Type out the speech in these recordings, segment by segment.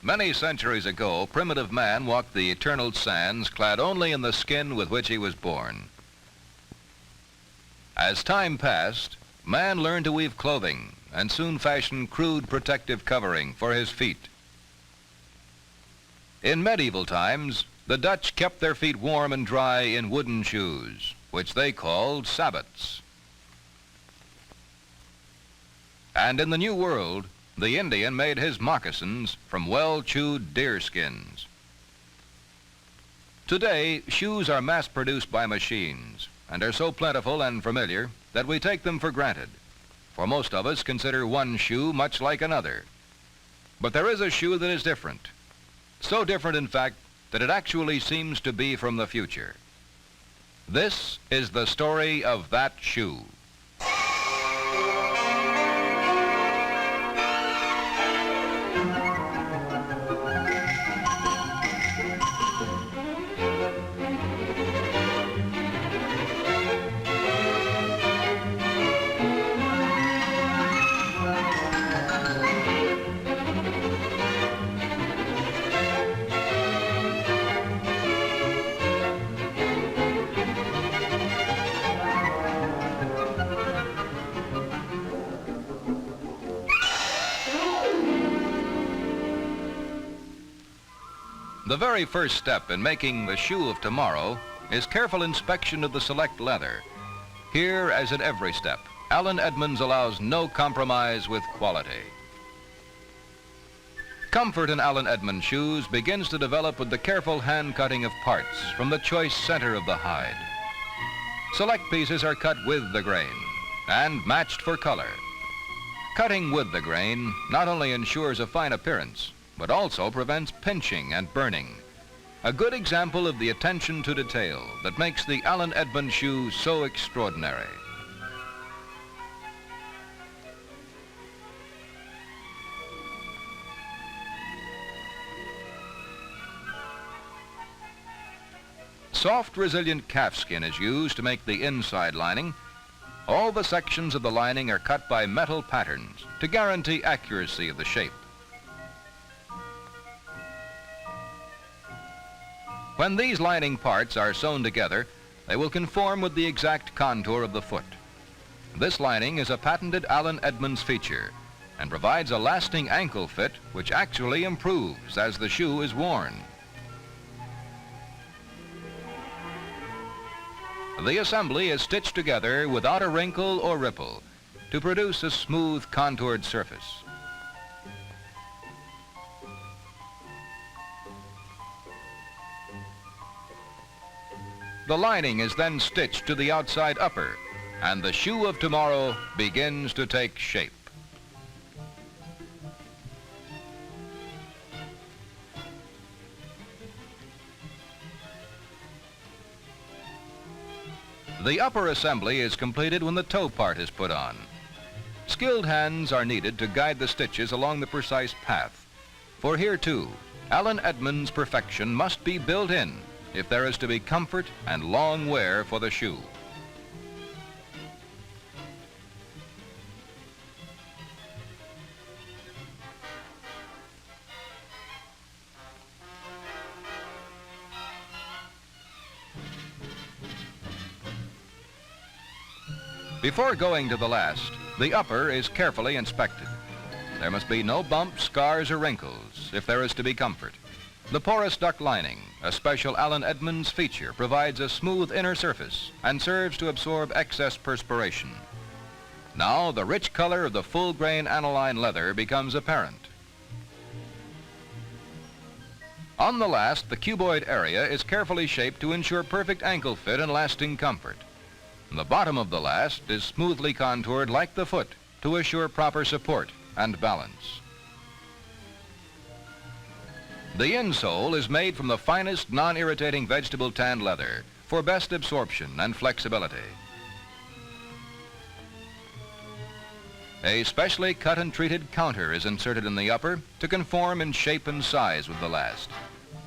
Many centuries ago, primitive man walked the eternal sands clad only in the skin with which he was born. As time passed, man learned to weave clothing and soon fashioned crude protective covering for his feet. In medieval times, the Dutch kept their feet warm and dry in wooden shoes, which they called sabots. And in the New World, the Indian made his moccasins from well-chewed deer skins. Today, shoes are mass-produced by machines and are so plentiful and familiar that we take them for granted. For most of us consider one shoe much like another. But there is a shoe that is different. So different, in fact, that it actually seems to be from the future. This is the story of that shoe. The very first step in making the shoe of tomorrow is careful inspection of the select leather. Here, as at every step, Allen Edmonds allows no compromise with quality. Comfort in Allen Edmonds shoes begins to develop with the careful hand cutting of parts from the choice center of the hide. Select pieces are cut with the grain and matched for color. Cutting with the grain not only ensures a fine appearance, but also prevents pinching and burning. A good example of the attention to detail that makes the Allen Edmonds shoe so extraordinary. Soft, resilient calfskin is used to make the inside lining. All the sections of the lining are cut by metal patterns to guarantee accuracy of the shape. When these lining parts are sewn together, they will conform with the exact contour of the foot. This lining is a patented Allen Edmonds feature and provides a lasting ankle fit which actually improves as the shoe is worn. The assembly is stitched together without a wrinkle or ripple to produce a smooth, contoured surface. The lining is then stitched to the outside upper, and the shoe of tomorrow begins to take shape. The upper assembly is completed when the toe part is put on. Skilled hands are needed to guide the stitches along the precise path. For here too, Allen Edmonds' perfection must be built in if there is to be comfort and long wear for the shoe. Before going to the last, the upper is carefully inspected. There must be no bumps, scars, or wrinkles if there is to be comfort. The porous duck lining, a special Allen Edmonds feature, provides a smooth inner surface and serves to absorb excess perspiration. Now the rich color of the full-grain aniline leather becomes apparent. On the last, the cuboid area is carefully shaped to ensure perfect ankle fit and lasting comfort. The bottom of the last is smoothly contoured like the foot to assure proper support and balance. The insole is made from the finest non-irritating vegetable tanned leather for best absorption and flexibility. A specially cut and treated counter is inserted in the upper to conform in shape and size with the last.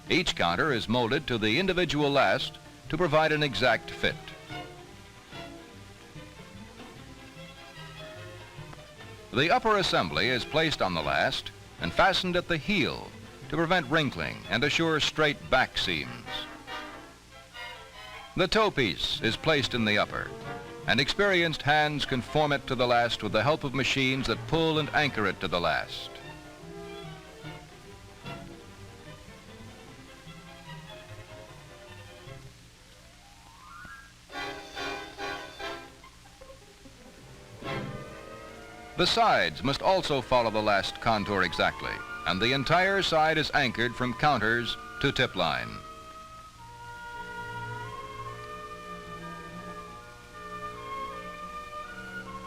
Each counter is molded to the individual last to provide an exact fit. The upper assembly is placed on the last and fastened at the heel to prevent wrinkling and assure straight back seams. The toe piece is placed in the upper, and experienced hands can form it to the last with the help of machines that pull and anchor it to the last. The sides must also follow the last contour exactly, and the entire side is anchored from counters to tip line.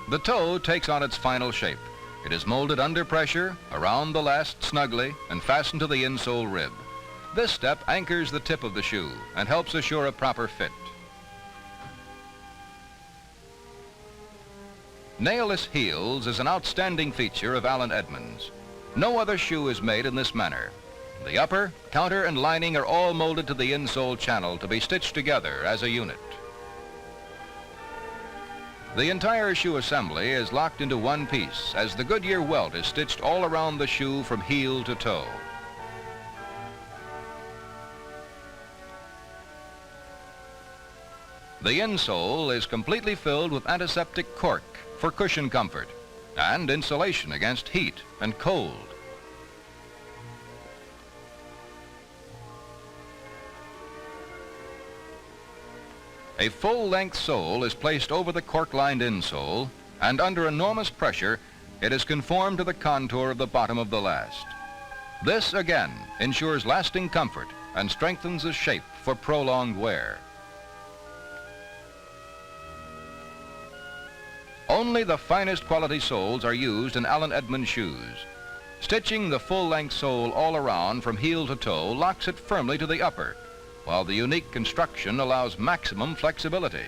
The toe takes on its final shape. It is molded under pressure, around the last snugly, and fastened to the insole rib. This step anchors the tip of the shoe and helps assure a proper fit. Nailless heels is an outstanding feature of Allen Edmonds. No other shoe is made in this manner. The upper, counter, and lining are all molded to the insole channel to be stitched together as a unit. The entire shoe assembly is locked into one piece as the Goodyear welt is stitched all around the shoe from heel to toe. The insole is completely filled with antiseptic cork for cushion comfort and insulation against heat and cold. A full-length sole is placed over the cork-lined insole, and under enormous pressure, it is conformed to the contour of the bottom of the last. This, again, ensures lasting comfort and strengthens the shape for prolonged wear. Only the finest quality soles are used in Allen Edmonds shoes. Stitching the full-length sole all around from heel to toe locks it firmly to the upper, while the unique construction allows maximum flexibility.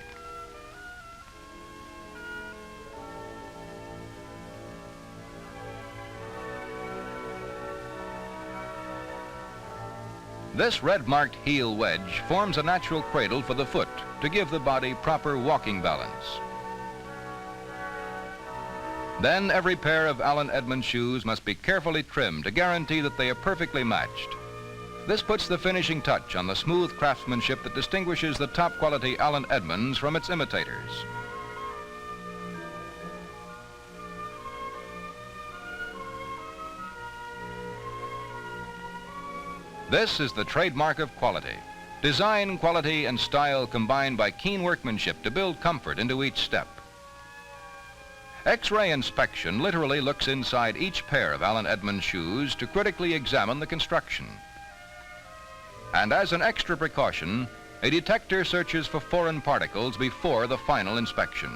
This red-marked heel wedge forms a natural cradle for the foot to give the body proper walking balance. Then every pair of Allen Edmonds shoes must be carefully trimmed to guarantee that they are perfectly matched. This puts the finishing touch on the smooth craftsmanship that distinguishes the top-quality Allen Edmonds from its imitators. This is the trademark of quality. Design, quality, and style combined by keen workmanship to build comfort into each step. X-ray inspection literally looks inside each pair of Allen Edmonds shoes to critically examine the construction. And as an extra precaution, a detector searches for foreign particles before the final inspection.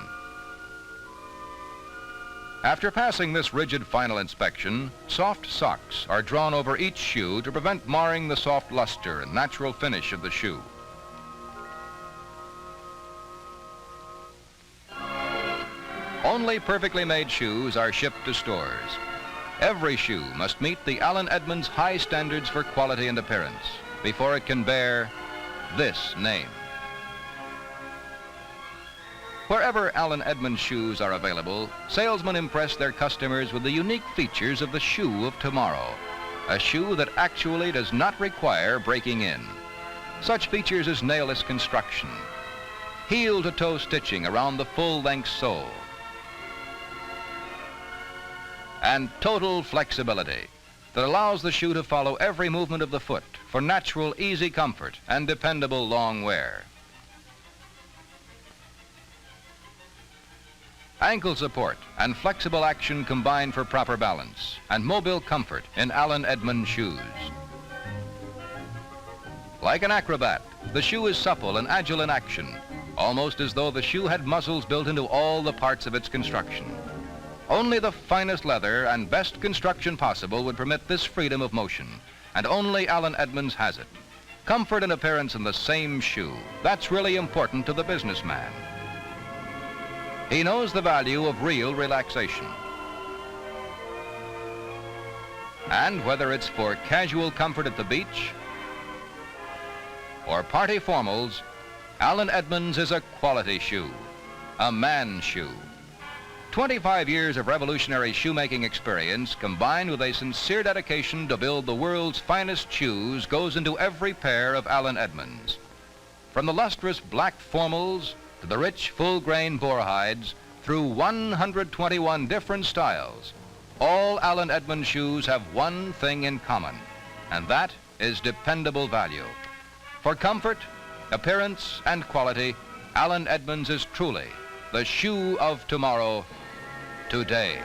After passing this rigid final inspection, soft socks are drawn over each shoe to prevent marring the soft luster and natural finish of the shoe. Only perfectly made shoes are shipped to stores. Every shoe must meet the Allen Edmonds high standards for quality and appearance before it can bear this name. Wherever Allen Edmonds shoes are available, salesmen impress their customers with the unique features of the shoe of tomorrow, a shoe that actually does not require breaking in. Such features as nailless construction, heel-to-toe stitching around the full-length sole, and total flexibility that allows the shoe to follow every movement of the foot for natural, easy comfort and dependable long wear. Ankle support and flexible action combine for proper balance and mobile comfort in Allen Edmonds shoes. Like an acrobat, the shoe is supple and agile in action, almost as though the shoe had muscles built into all the parts of its construction. Only the finest leather and best construction possible would permit this freedom of motion, and only Allen Edmonds has it. Comfort and appearance in the same shoe. That's really important to the businessman. He knows the value of real relaxation. And whether it's for casual comfort at the beach or party formals, Allen Edmonds is a quality shoe, a man's shoe. 25 years of revolutionary shoemaking experience combined with a sincere dedication to build the world's finest shoes goes into every pair of Allen Edmonds. From the lustrous black formals to the rich full-grain boar hides, through 121 different styles, all Allen Edmonds shoes have one thing in common, and that is dependable value. For comfort, appearance, and quality, Allen Edmonds is truly the shoe of tomorrow, today.